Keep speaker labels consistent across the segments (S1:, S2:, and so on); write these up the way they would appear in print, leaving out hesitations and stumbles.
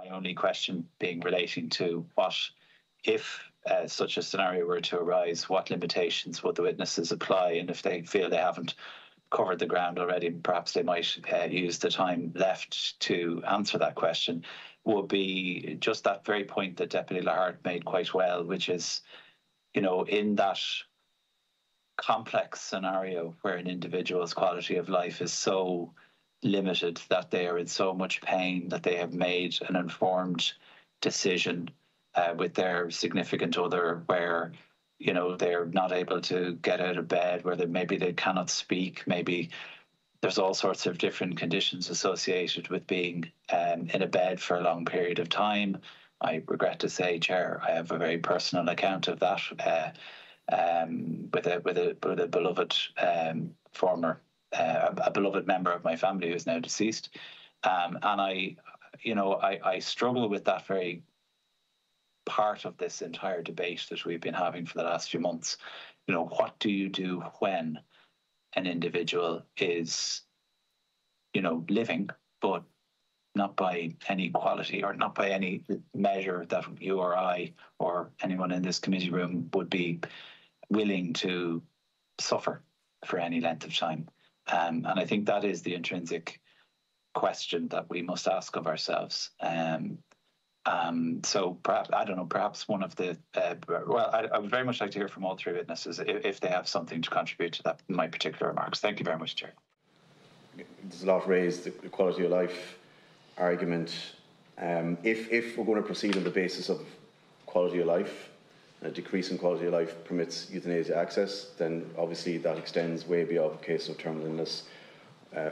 S1: my only question being relating to what if such a scenario were to arise, what limitations would the witnesses apply, and if they feel they haven't covered the ground already, perhaps they might use the time left to answer that question, would be just that very point that Deputy Lahart made quite well, which is, in that complex scenario where an individual's quality of life is so limited, that they are in so much pain, that they have made an informed decision with their significant other where they're not able to get out of bed, where maybe they cannot speak, maybe there's all sorts of different conditions associated with being in a bed for a long period of time. I regret to say, Chair, I have a very personal account of that with a beloved a beloved member of my family who is now deceased, and I struggle with that very part of this entire debate that we've been having for the last few months. What do you do when an individual is, living, but not by any quality or not by any measure that you or I or anyone in this committee room would be willing to suffer for any length of time? And I think that is the intrinsic question that we must ask of ourselves. So perhaps one of the, I would very much like to hear from all three witnesses if they have something to contribute to that, my particular remarks. Thank you very much, Chair.
S2: There's a lot raised, the quality of life argument. If we're going to proceed on the basis of quality of life, a decrease in quality of life permits euthanasia access, then obviously that extends way beyond a case of terminal illness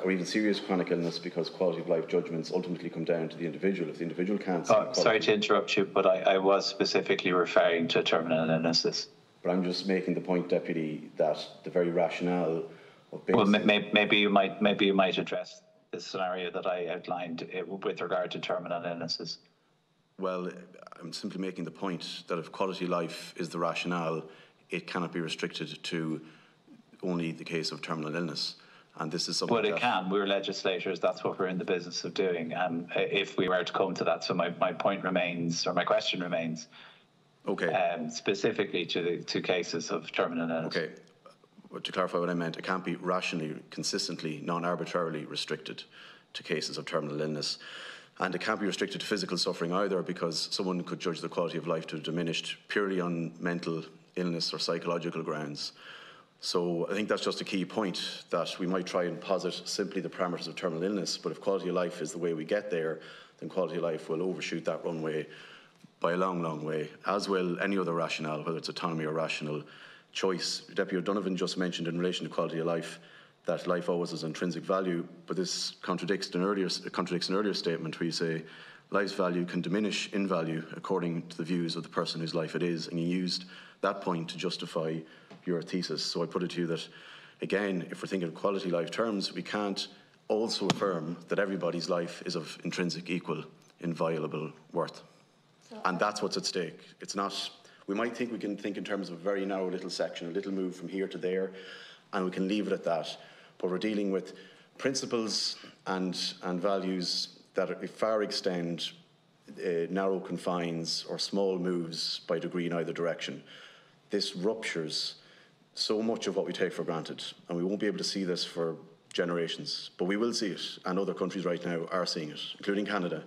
S2: or even serious chronic illness, because quality of life judgments ultimately come down to the individual. If the individual can't...
S1: sorry to interrupt you, but I was specifically referring to terminal illnesses.
S2: But I'm just making the point, Deputy, that the very rationale of basing...
S1: Well, maybe you might address the scenario that I outlined with regard to terminal illnesses.
S2: Well, I'm simply making the point that if quality of life is the rationale, it cannot be restricted to only the case of terminal illness. And this is something.
S1: But it can. We're legislators. That's what we're in the business of doing. And if we were to come to that, so my point remains, or my question remains.
S2: Okay.
S1: Specifically to cases of terminal illness.
S2: Okay. But to clarify what I meant, it can't be rationally, consistently, non-arbitrarily restricted to cases of terminal illness. And it can't be restricted to physical suffering either, because someone could judge the quality of life to have diminished purely on mental illness or psychological grounds. So I think that's just a key point, that we might try and posit simply the parameters of terminal illness, but if quality of life is the way we get there, then quality of life will overshoot that runway by a long, long way, as will any other rationale, whether it's autonomy or rational choice. Deputy O'Donovan just mentioned in relation to quality of life that life always has intrinsic value, but this contradicts an earlier statement where you say life's value can diminish in value according to the views of the person whose life it is, and you used that point to justify your thesis. So I put it to you that, again, if we're thinking of quality life terms, we can't also affirm that everybody's life is of intrinsic, equal, inviolable worth. And that's what's at stake. It's not, we might think we can think in terms of a very narrow little section, a little move from here to there, and we can leave it at that. But we're dealing with principles and values that far extend narrow confines or small moves by degree in either direction. This ruptures so much of what we take for granted, and we won't be able to see this for generations, but we will see it, and other countries right now are seeing it, including Canada.